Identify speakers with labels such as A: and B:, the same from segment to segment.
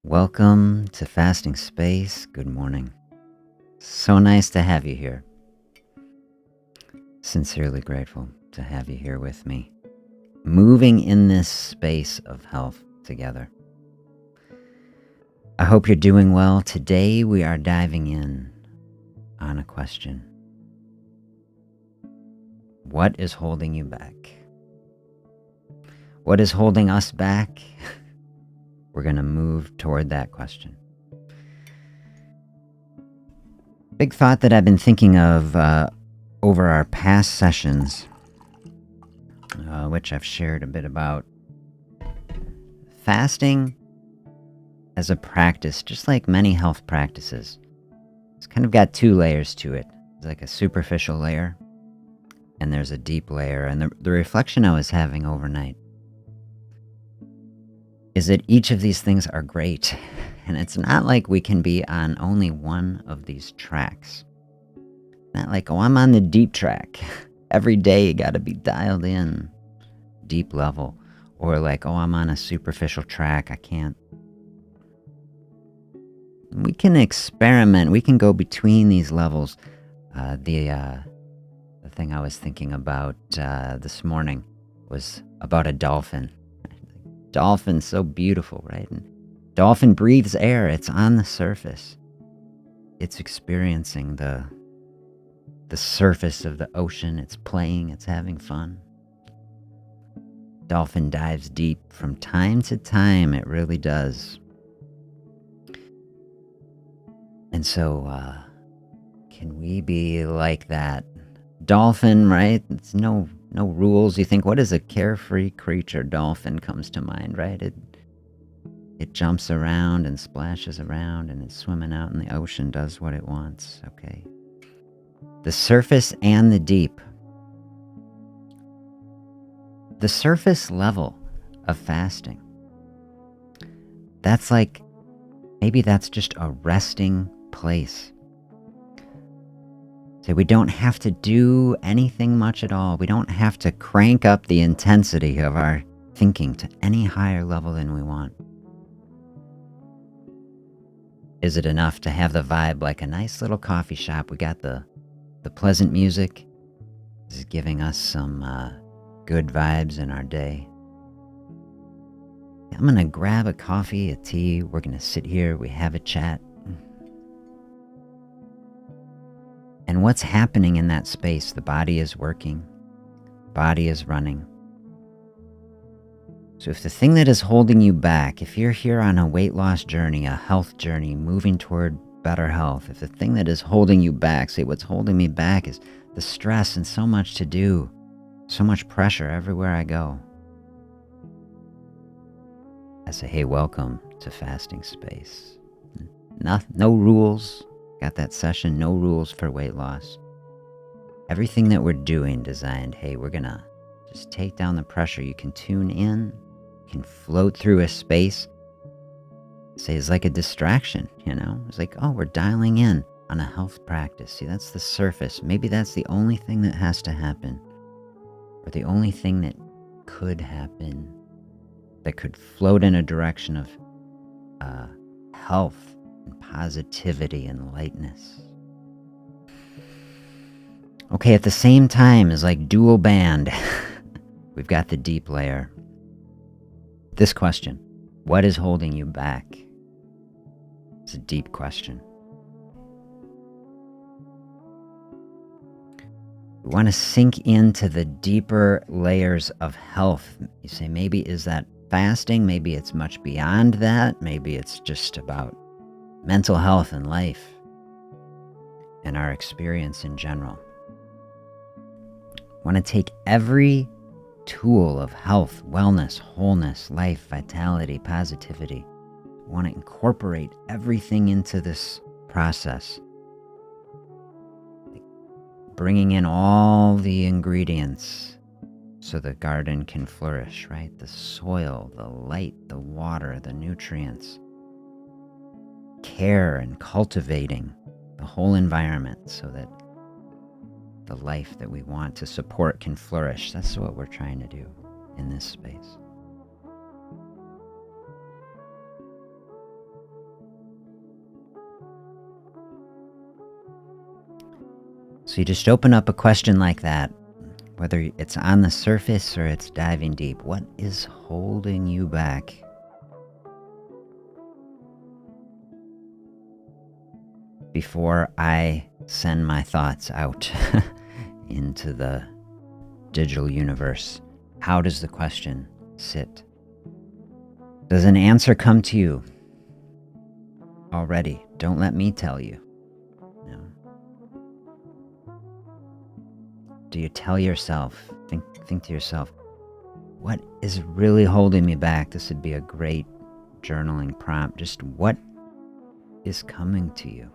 A: Welcome to Fasting Space. Good morning. So nice to have you here. Sincerely grateful to have you here with me, moving in this space of health together. I hope you're doing well. Today we are diving in on a question. What is holding you back? What is holding us back? We're going to move toward that question. Big thought that I've been thinking of over our past sessions, which I've shared a bit about. Fasting as a practice, just like many health practices, it's kind of got two layers to it. It's like a superficial layer, and there's a deep layer. And the reflection I was having overnight is that each of these things are great. And it's not like we can be on only one of these tracks. Not like, oh, I'm on the deep track. Every day you got to be dialed in, deep level. Or like, oh, I'm on a superficial track. I can't. We can experiment. We can go between these levels. The thing I was thinking about this morning was about a dolphin. Dolphin's so beautiful, right? And dolphin breathes air. It's on the surface. It's experiencing the surface of the ocean. It's playing. It's having fun. Dolphin dives deep from time to time. It really does. And so, can we be like that dolphin, right? It's no rules. You think, what is a carefree creature? Dolphin comes to mind, right? It jumps around and splashes around and it's swimming out in the ocean, does what it wants, okay? The surface and the deep. The surface level of fasting. That's like, maybe that's just a resting place. So we don't have to do anything much at all. We don't have to crank up the intensity of our thinking to any higher level than we want. Is it enough to have the vibe like a nice little coffee shop? We got the pleasant music. This is giving us some good vibes in our day. I'm going to grab a coffee, a tea. We're going to sit here. We have a chat. And what's happening in that space? The body is working. Body is running. So if the thing that is holding you back, if you're here on a weight loss journey, a health journey, moving toward better health, if the thing that is holding you back, say what's holding me back is the stress and so much to do, so much pressure everywhere I go. I say, hey, welcome to Fasting Space. No rules. Got that session, no rules for weight loss. Everything that we're doing designed, hey, we're gonna just take down the pressure. You can tune in, you can float through a space. Say it's like a distraction, It's like, oh, we're dialing in on a health practice. See, that's the surface. Maybe that's the only thing that has to happen. Or the only thing that could happen, that could float in a direction of health and positivity and lightness. Okay, at the same time is like dual band. We've got the deep layer. This question, what is holding you back? It's a deep question. We want to sink into the deeper layers of health. You say, maybe is that fasting? Maybe it's much beyond that. Maybe it's just about mental health and life and our experience in general. Want to take every tool of health, wellness, wholeness, life, vitality, positivity. Want to incorporate everything into this process. Bringing in all the ingredients so the garden can flourish, right? The soil, the light, the water, the nutrients. Care and cultivating the whole environment so that the life that we want to support can flourish. That's what we're trying to do in this space. So you just open up a question like that, whether it's on the surface or it's diving deep. What is holding you back? Before I send my thoughts out into the digital universe, how does the question sit? Does an answer come to you already? Don't let me tell you. No. Do you tell yourself, think to yourself, what is really holding me back? This would be a great journaling prompt. Just what is coming to you?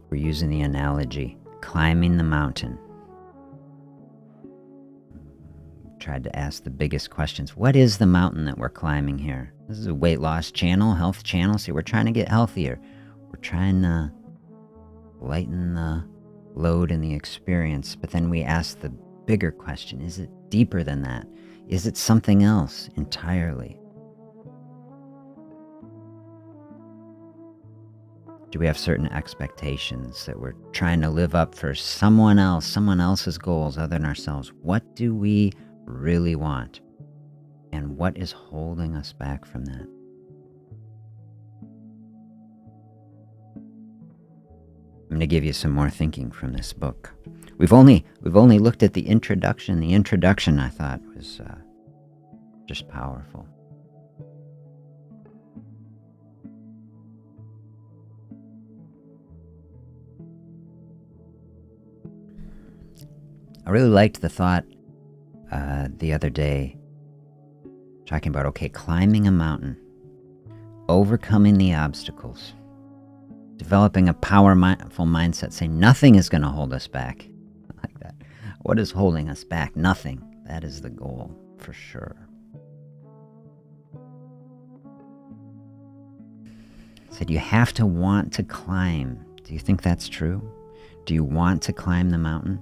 A: We're using the analogy, climbing the mountain. Tried to ask the biggest questions. What is the mountain that we're climbing here? This is a weight loss channel, health channel. See, we're trying to get healthier. We're trying to lighten the load and the experience. But then we ask the bigger question, is it deeper than that? Is it something else entirely? Do we have certain expectations that we're trying to live up for someone else's goals other than ourselves? What do we really want? And what is holding us back from that? I'm going to give you some more thinking from this book. We've only looked at the introduction. The introduction, I thought, was just powerful. I really liked the thought the other day, talking about, climbing a mountain, overcoming the obstacles, developing a powerful mindset, saying nothing is going to hold us back. Like that. What is holding us back? Nothing. That is the goal, for sure. Said you have to want to climb. Do you think that's true? Do you want to climb the mountain?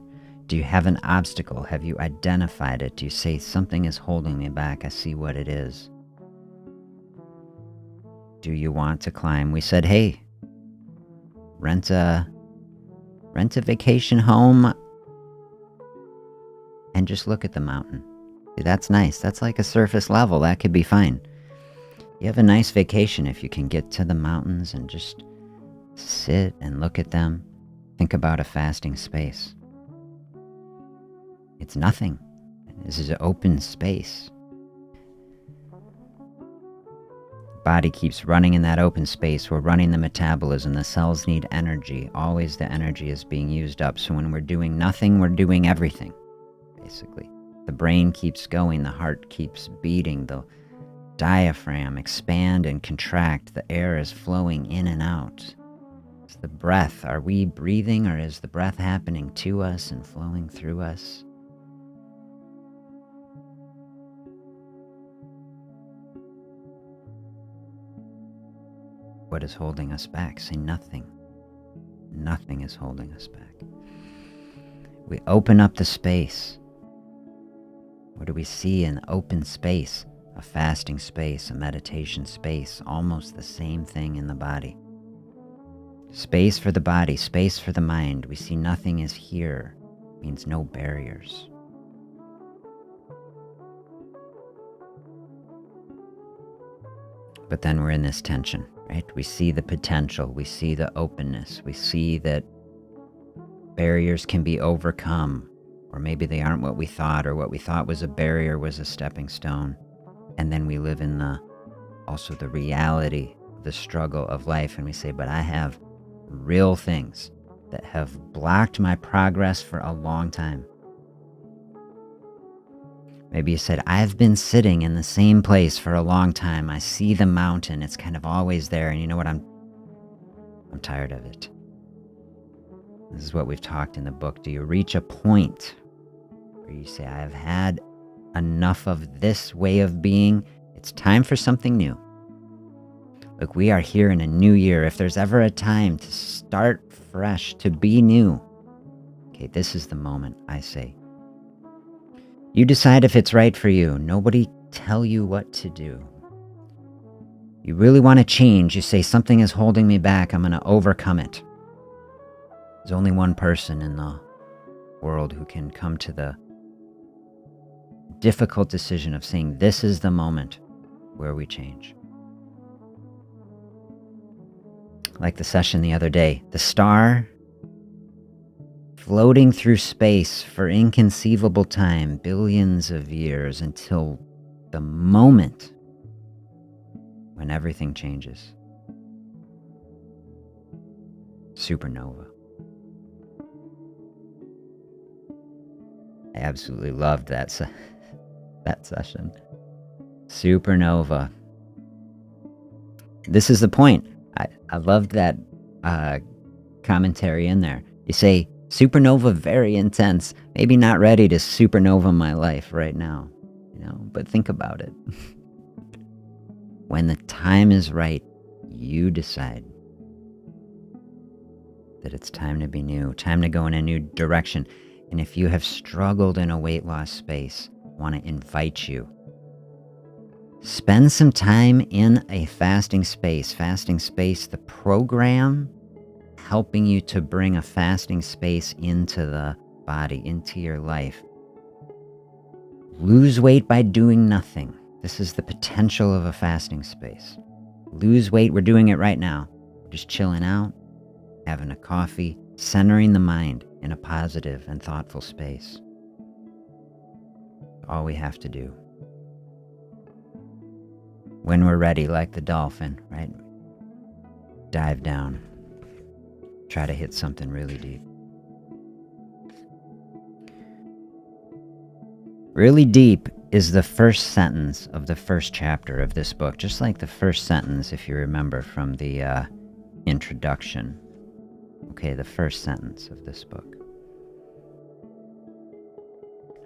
A: Do you have an obstacle? Have you identified it? Do you say something is holding me back? I see what it is. Do you want to climb? We said, hey, rent a vacation home and just look at the mountain. See, that's nice. That's like a surface level. That could be fine. You have a nice vacation if you can get to the mountains and just sit and look at them. Think about a fasting space. It's nothing. This is an open space. Body keeps running in that open space. We're running the metabolism. The cells need energy. Always the energy is being used up. So when we're doing nothing, we're doing everything, basically. The brain keeps going. The heart keeps beating. The diaphragm expand and contract. The air is flowing in and out. It's the breath. Are we breathing, or is the breath happening to us and flowing through us? What is holding us back? Say nothing. Nothing is holding us back. We open up the space. What do we see in open space? A fasting space, a meditation space, almost the same thing in the body. Space for the body, space for the mind. We see nothing is here. Means no barriers. But then we're in this tension, right? We see the potential. We see the openness. We see that barriers can be overcome, or maybe they aren't what we thought, or what we thought was a barrier was a stepping stone. And then we live in also the reality, the struggle of life, and we say, but I have real things that have blocked my progress for a long time. Maybe you said, I've been sitting in the same place for a long time. I see the mountain. It's kind of always there. And you know what? I'm tired of it. This is what we've talked in the book. Do you reach a point where you say, I have had enough of this way of being? It's time for something new. Look, we are here in a new year. If there's ever a time to start fresh, to be new, this is the moment, I say. You decide if it's right for you. Nobody tell you what to do. You really want to change. You say, something is holding me back. I'm going to overcome it. There's only one person in the world who can come to the difficult decision of saying, this is the moment where we change. Like the session the other day, the star floating through space for inconceivable time, billions of years, until the moment when everything changes. Supernova. I absolutely loved that session. Supernova. This is the point. I loved that commentary in there. You say, supernova, very intense. Maybe not ready to supernova my life right now, but think about it. When the time is right, you decide that it's time to be new, time to go in a new direction. And if you have struggled in a weight loss space, I want to invite you. Spend some time in a fasting space. Fasting space, the program helping you to bring a fasting space into the body, into your life. Lose weight by doing nothing. This is the potential of a fasting space. Lose weight, we're doing it right now. We're just chilling out, having a coffee, centering the mind in a positive and thoughtful space. All we have to do. When we're ready, like the dolphin, right? Dive down. Try to hit something really deep. Really deep is the first sentence of the first chapter of this book, just like the first sentence, if you remember from the introduction. Okay, the first sentence of this book.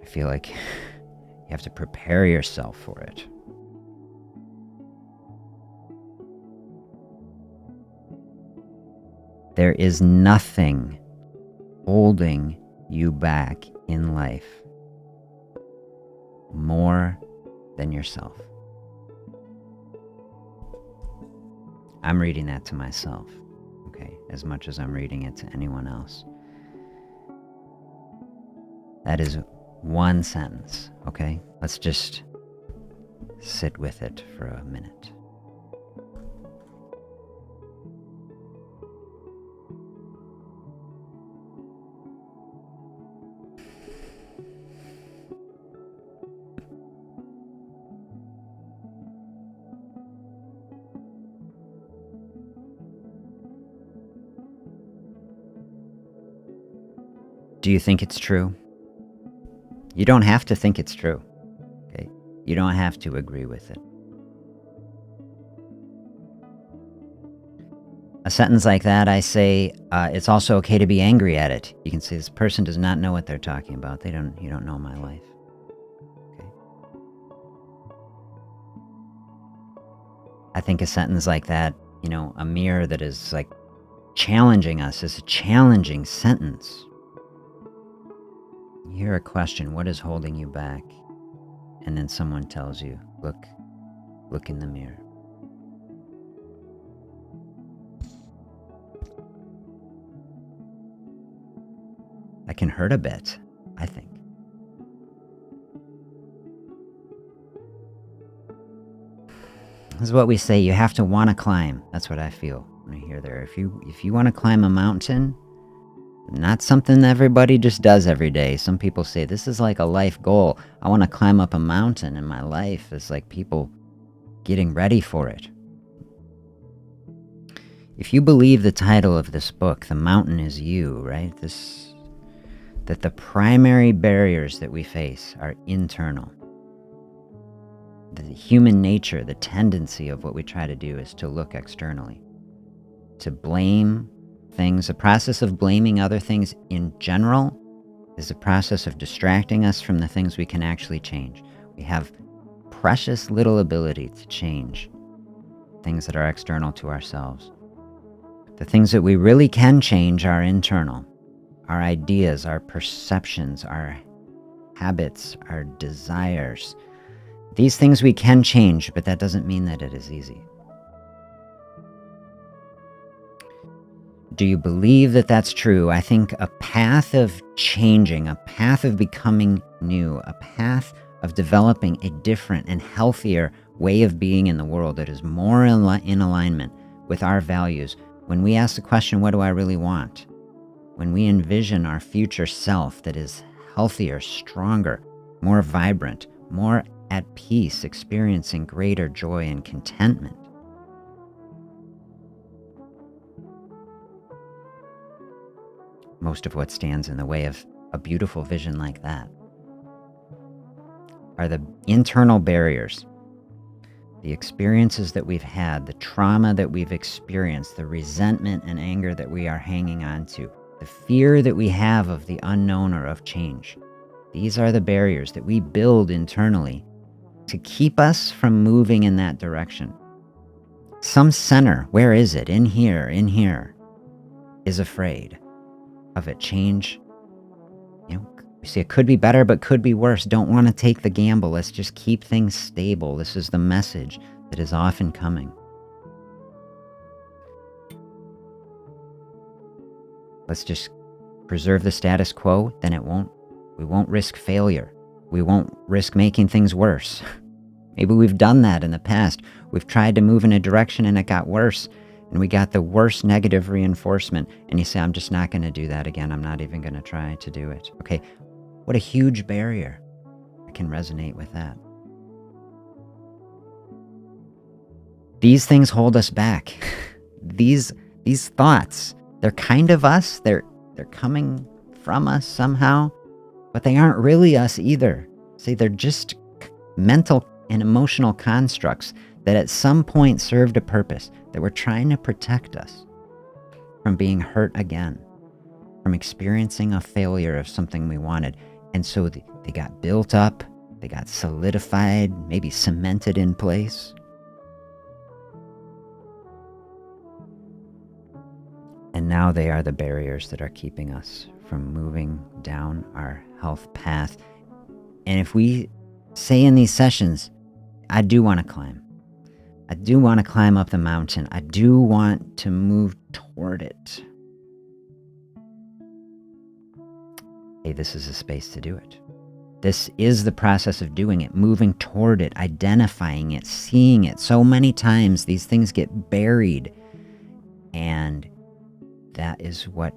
A: I feel like you have to prepare yourself for it. There is nothing holding you back in life more than yourself. I'm reading that to myself, okay, as much as I'm reading it to anyone else. That is one sentence, okay? Let's just sit with it for a minute. Do you think it's true? You don't have to think it's true, okay? You don't have to agree with it. A sentence like that, I say, it's also okay to be angry at it. You can say, this person does not know what they're talking about. You don't know my life. Okay? I think a sentence like that, a mirror that is like challenging us is a challenging sentence. You hear a question, what is holding you back? And then someone tells you, look in the mirror. That can hurt a bit, I think. This is what we say, you have to want to climb. That's what I feel when I hear there. If you want to climb a mountain, not something everybody just does every day. Some people say, this is like a life goal. I want to climb up a mountain in my life. It's like people getting ready for it. If you believe the title of this book, The Mountain is You, right? That the primary barriers that we face are internal. The human nature, the tendency of what we try to do is to look externally. To blame things. The process of blaming other things in general is the process of distracting us from the things we can actually change. We have precious little ability to change things that are external to ourselves. The things that we really can change are internal. Our ideas, our perceptions, our habits, our desires. These things we can change, but that doesn't mean that it is easy. Do you believe that that's true? I think a path of changing, a path of becoming new, a path of developing a different and healthier way of being in the world that is more in alignment with our values. When we ask the question, what do I really want? When we envision our future self that is healthier, stronger, more vibrant, more at peace, experiencing greater joy and contentment. Most of what stands in the way of a beautiful vision like that are the internal barriers, the experiences that we've had, the trauma that we've experienced, the resentment and anger that we are hanging on to, the fear that we have of the unknown or of change. These are the barriers that we build internally to keep us from moving in that direction. Some center, where is it? In here, is afraid of it. Change, we say it could be better, but could be worse. Don't want to take the gamble. Let's just keep things stable. This is the message that is often coming. Let's just preserve the status quo, then we won't risk failure. We won't risk making things worse. Maybe we've done that in the past. We've tried to move in a direction and it got worse, and we got the worst negative reinforcement, and you say, I'm just not going to do that again. I'm not even going to try to do it. Okay, what a huge barrier. I can resonate with that. These things hold us back. These thoughts, they're kind of us. They're coming from us somehow, but they aren't really us either. See, they're just mental and emotional constructs that at some point served a purpose, that were trying to protect us from being hurt again, from experiencing a failure of something we wanted. And so they got built up, they got solidified, maybe cemented in place. And now they are the barriers that are keeping us from moving down our health path. And if we say in these sessions, I do want to climb. I do want to climb up the mountain. I do want to move toward it. Hey, this is a space to do it. This is the process of doing it, moving toward it, identifying it, seeing it. So many times these things get buried, and that is what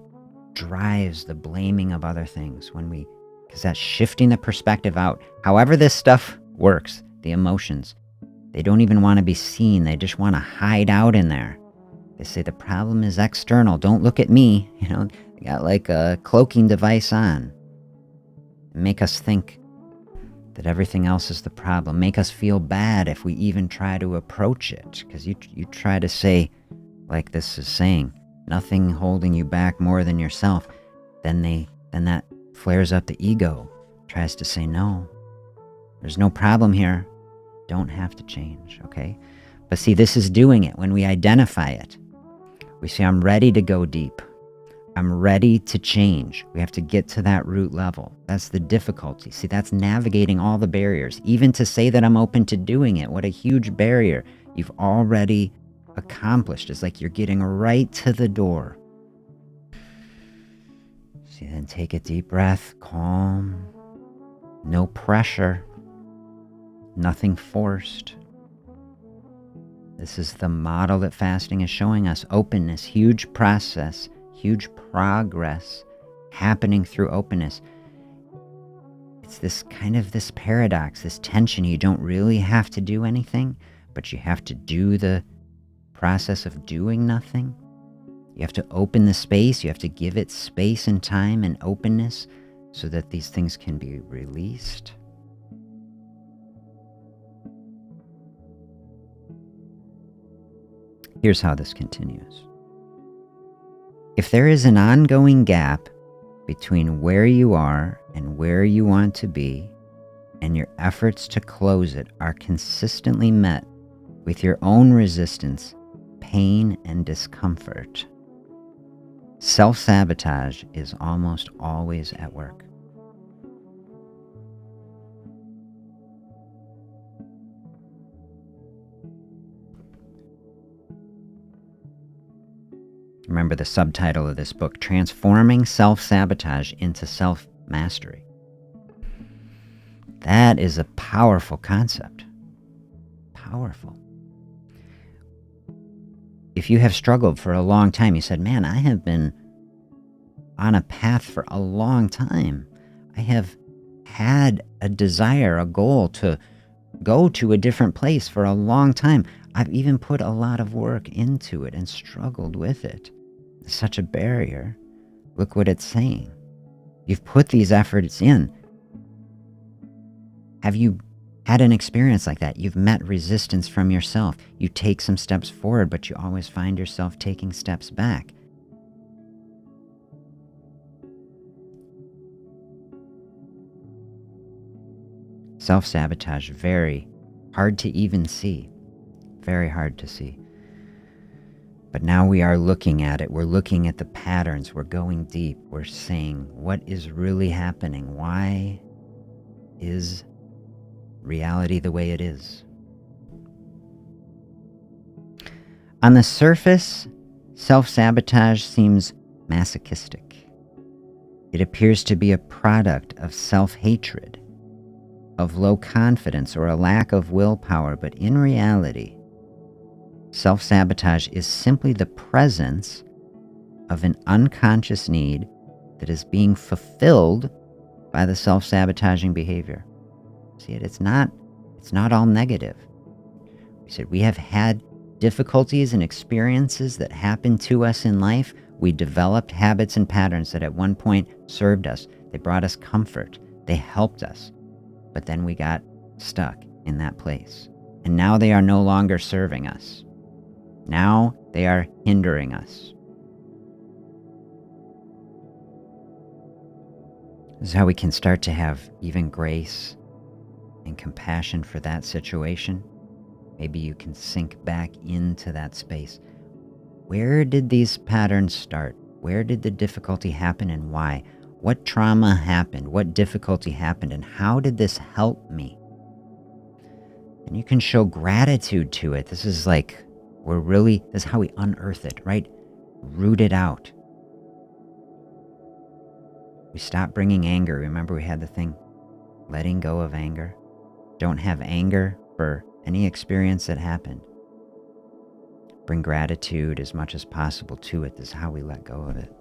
A: drives the blaming of other things because that's shifting the perspective out. However this stuff works, the emotions, they don't even want to be seen. They just want to hide out in there. They say the problem is external. Don't look at me. They got like a cloaking device on. Make us think that everything else is the problem. Make us feel bad if we even try to approach it. Because you try to say, like this is saying, nothing holding you back more than yourself. Then that flares up the ego. Tries to say, no, there's no problem here. Don't have to change, okay? But see, this is doing it. When we identify it, we say, I'm ready to go deep. I'm ready to change. We have to get to that root level. That's the difficulty. See, that's navigating all the barriers. Even to say that I'm open to doing it, what a huge barrier you've already accomplished. It's like you're getting right to the door. See, then take a deep breath, calm, no pressure. Nothing forced. This is the model that fasting is showing us. Openness, huge process, huge progress happening through openness. It's this paradox, this tension. You don't really have to do anything, but you have to do the process of doing nothing. You have to open the space. You have to give it space and time and openness so that these things can be released. Here's how this continues. If there is an ongoing gap between where you are and where you want to be, and your efforts to close it are consistently met with your own resistance, pain, and discomfort, self-sabotage is almost always at work. Remember the subtitle of this book, Transforming Self-Sabotage into Self-Mastery. That is a powerful concept. Powerful. If you have struggled for a long time, you said, man, I have been on a path for a long time. I have had a desire, a goal to go to a different place for a long time. I've even put a lot of work into it and struggled with it. It's such a barrier. Look what it's saying. You've put these efforts in. Have you had an experience like that? You've met resistance from yourself. You take some steps forward, but you always find yourself taking steps back. Self-sabotage, very hard to even see. Very hard to see. But now we are looking at it. We're looking at the patterns. We're going deep. We're saying, what is really happening? Why is reality the way it is? On the surface, self-sabotage seems masochistic. It appears to be a product of self-hatred, of low confidence, or a lack of willpower, but in reality, self-sabotage is simply the presence of an unconscious need that is being fulfilled by the self-sabotaging behavior. See it? It's not all negative. We said we have had difficulties and experiences that happened to us in life. We developed habits and patterns that at one point served us. They brought us comfort. They helped us. But then we got stuck in that place. And now they are no longer serving us. Now they are hindering us. This is how we can start to have even grace and compassion for that situation. Maybe you can sink back into that space. Where did these patterns start? Where did the difficulty happen and why? What trauma happened? What difficulty happened? And how did this help me? And you can show gratitude to it. This is like, this is how we unearth it, right? Root it out. We stop bringing anger. Remember we had the thing, letting go of anger. Don't have anger for any experience that happened. Bring gratitude as much as possible to it. This is how we let go of it.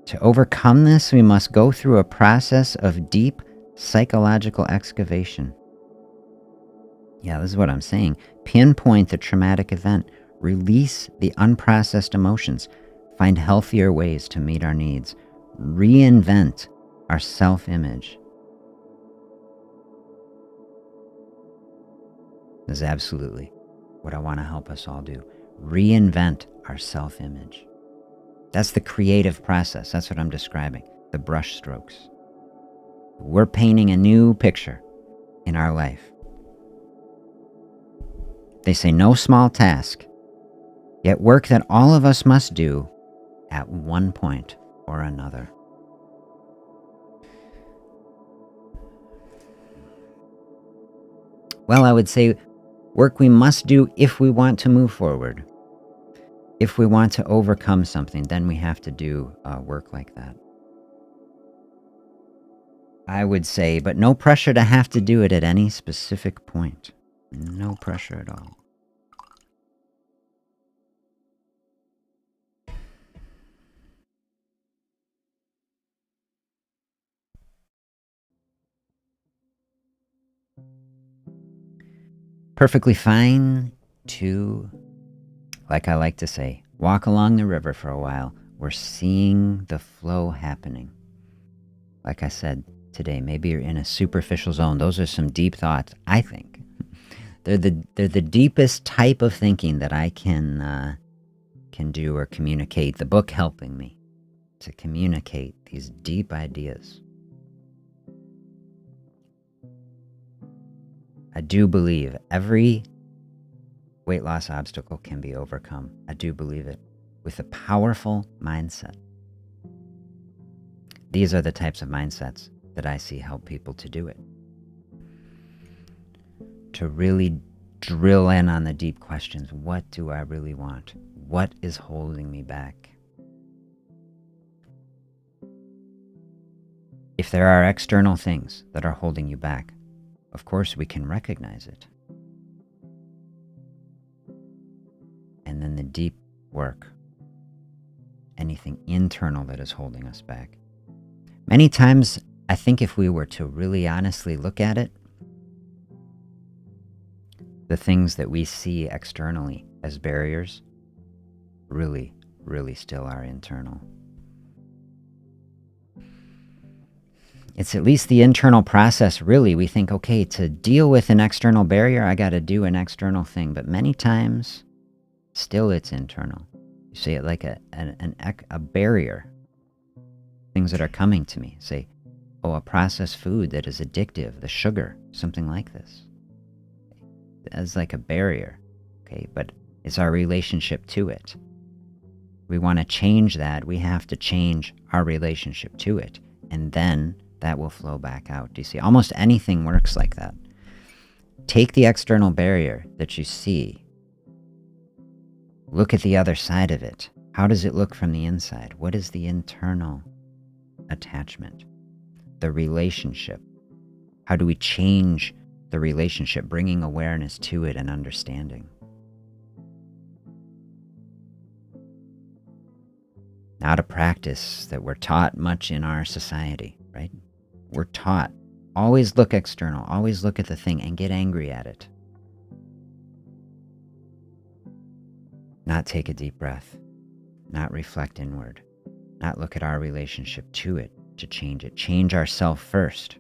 A: To overcome this, we must go through a process of deep psychological excavation. Yeah, this is what I'm saying. Pinpoint the traumatic event. Release the unprocessed emotions. Find healthier ways to meet our needs. Reinvent our self-image. This is absolutely what I want to help us all do. Reinvent our self-image. That's the creative process. That's what I'm describing. The brush strokes. We're painting a new picture in our life. They say no small task, yet work that all of us must do at one point or another. Well, I would say work we must do if we want to move forward. If we want to overcome something, then we have to do work like that. I would say, but no pressure to have to do it at any specific point. No pressure at all. Perfectly fine to, like I like to say, walk along the river for a while. We're seeing the flow happening. Like I said today, maybe you're in a superficial zone. Those are some deep thoughts, I think. They're the deepest type of thinking that I can do or communicate. The book helping me to communicate these deep ideas. I do believe every weight loss obstacle can be overcome. I do believe it with a powerful mindset. These are the types of mindsets that I see help people to do it. To really drill in on the deep questions. What do I really want? What is holding me back? If there are external things that are holding you back, of course we can recognize it. And then the deep work, anything internal that is holding us back. Many times, I think if we were to really honestly look at it, the things that we see externally as barriers really, really still are internal. It's at least the internal process, really. We think, okay, to deal with an external barrier, I got to do an external thing. But many times, still it's internal. You see it like a barrier. Things that are coming to me. Say, oh, a processed food that is addictive, the sugar, something like this. As like a barrier, okay? But it's our relationship to it. We want to change that. We have to change our relationship to it. And then that will flow back out. Do you see? Almost anything works like that. Take the external barrier that you see. Look at the other side of it. How does it look from the inside? What is the internal attachment? The relationship. How do we change the relationship, bringing awareness to it and understanding? Not a practice that we're taught much in our society, right? We're taught, always look external, always look at the thing and get angry at it. Not take a deep breath, not reflect inward, not look at our relationship to it, to change it. Change ourselves first.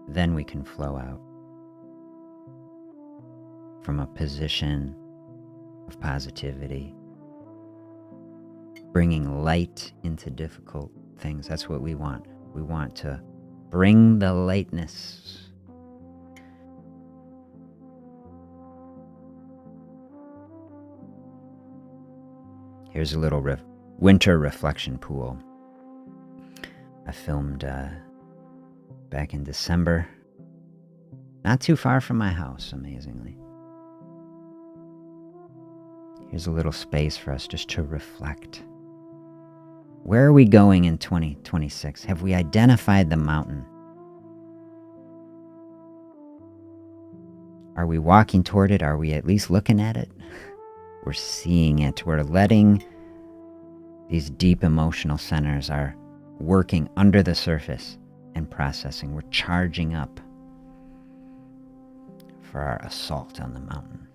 A: Then we can flow out from a position of positivity, bringing light into difficult things. That's what we want. We want to bring the lightness. Here's a little winter reflection pool. I filmed back in December, not too far from my house, amazingly. Here's a little space for us just to reflect. Where are we going in 2026? Have we identified the mountain? Are we walking toward it? Are we at least looking at it? We're seeing it. We're letting these deep emotional centers are working under the surface and processing. We're charging up for our assault on the mountain.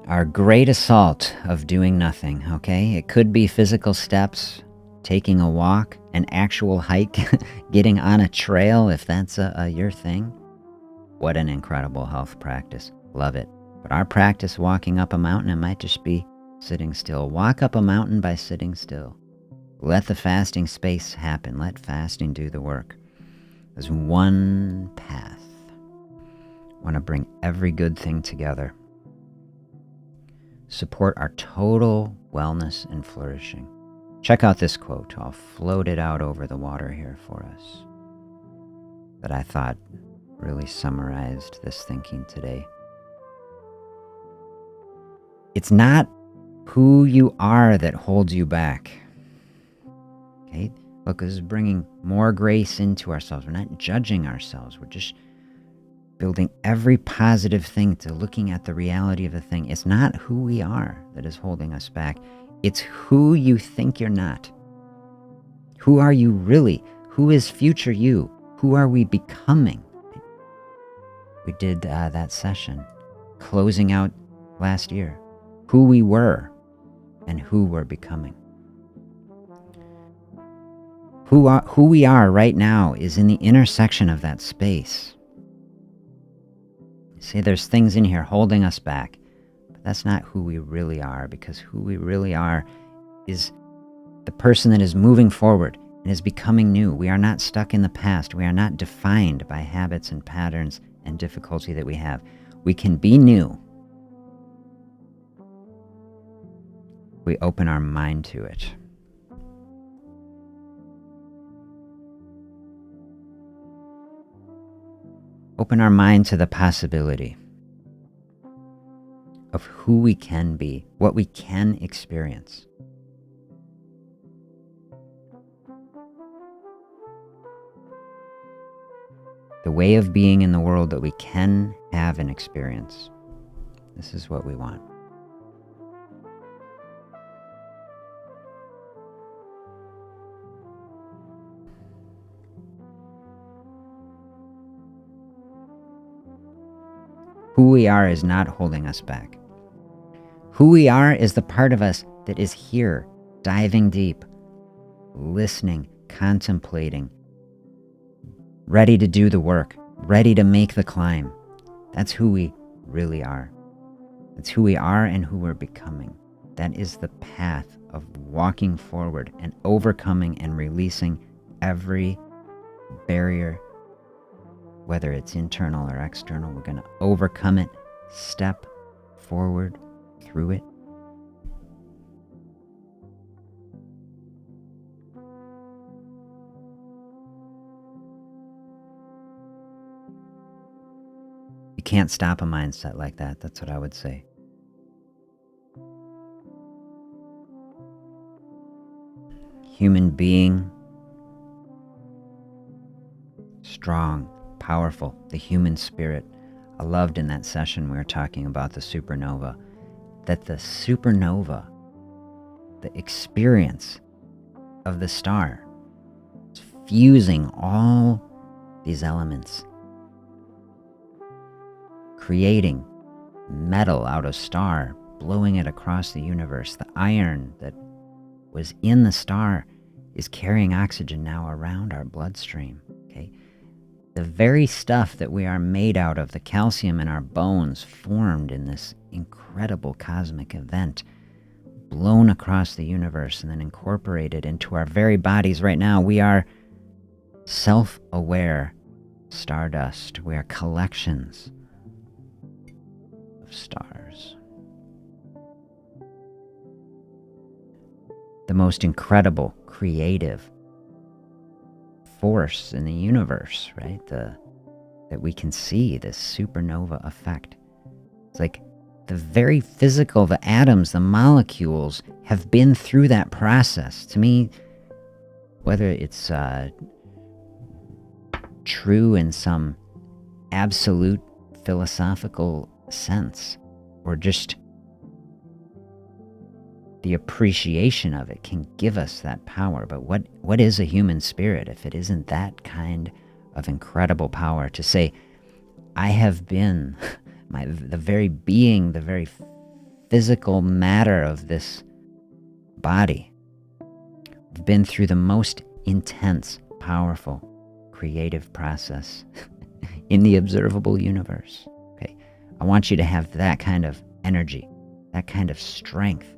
A: Our great assault of doing nothing, okay? It could be physical steps, taking a walk, an actual hike, getting on a trail if that's your thing. What an incredible health practice. Love it. But our practice walking up a mountain, it might just be sitting still. Walk up a mountain by sitting still. Let the fasting space happen. Let fasting do the work. There's one path. I want to bring every good thing together. Support our total wellness and flourishing. Check out this quote. I'll float it out over the water here for us, that I thought really summarized this thinking today. It's not who you are that holds you back. Okay? Look, this is bringing more grace into ourselves. We're not judging ourselves. We're just building every positive thing to looking at the reality of the thing. It's not who we are that is holding us back. It's who you think you're not. Who are you really? Who is future you? Who are we becoming? We did that session, closing out last year. Who we were and who we're becoming. Who we are right now is in the intersection of that space. See, there's things in here holding us back, but that's not who we really are, because who we really are is the person that is moving forward and is becoming new. We are not stuck in the past. We are not defined by habits and patterns and difficulty that we have. We can be new we open our mind to it. Open our mind to the possibility of who we can be, what we can experience. The way of being in the world that we can have and experience. This is what we want. Who we are is not holding us back. Who we are is the part of us that is here, diving deep, listening, contemplating, ready to do the work, ready to make the climb. That's who we really are. That's who we are and who we're becoming. That is the path of walking forward and overcoming and releasing every barrier, whether it's internal or external. We're going to overcome it, step forward through it. You can't stop a mindset like that. That's what I would say. Human being, strong, powerful, the human spirit. I loved in that session we were talking about the supernova, that the supernova, the experience of the star, is fusing all these elements, creating metal out of star, blowing it across the universe. The iron that was in the star is carrying oxygen now around our bloodstream. Okay, the very stuff that we are made out of, the calcium in our bones, formed in this incredible cosmic event, blown across the universe and then incorporated into our very bodies. Right now, we are self-aware stardust. We are collections of stars. The most incredible, creative force in the universe, right? That we can see, this supernova effect. It's like the very physical, the atoms, the molecules have been through that process. To me, whether it's true in some absolute philosophical sense, or just the appreciation of it can give us that power. But what is a human spirit if it isn't that kind of incredible power to say, I have been the very being, the very physical matter of this body. I've been through the most intense, powerful, creative process in the observable universe. Okay, I want you to have that kind of energy, that kind of strength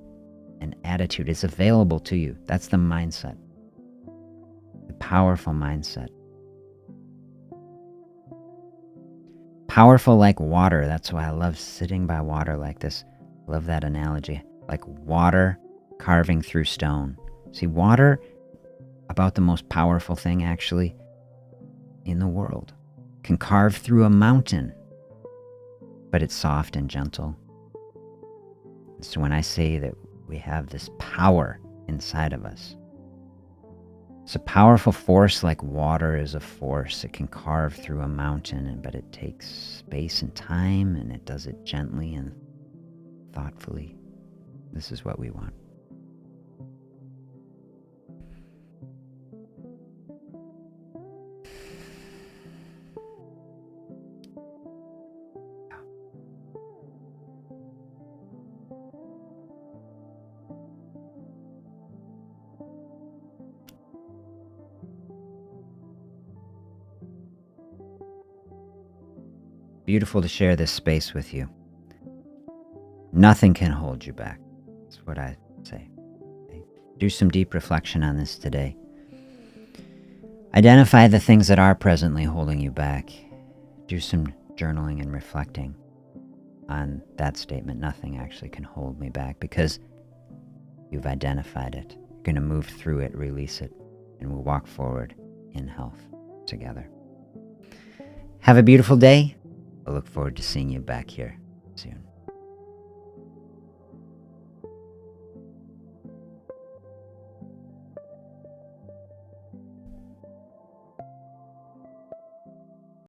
A: and attitude is available to you. That's the mindset, the powerful mindset. Powerful like water. That's why I love sitting by water like this. Love that analogy. Like water carving through stone. See, water, about the most powerful thing actually in the world, can carve through a mountain, but it's soft and gentle. So when I say that we have this power inside of us, it's a powerful force. Like water is a force. It can carve through a mountain, but it takes space and time, and it does it gently and thoughtfully. This is what we want. Beautiful to share this space with you. Nothing can hold you back. That's what I say. Okay? Do some deep reflection on this today. Identify the things that are presently holding you back. Do some journaling and reflecting on that statement. Nothing actually can hold me back, because You've identified it. You're going to move through it, release it, and we'll walk forward in health together. Have a beautiful day. I look forward to seeing you back here soon.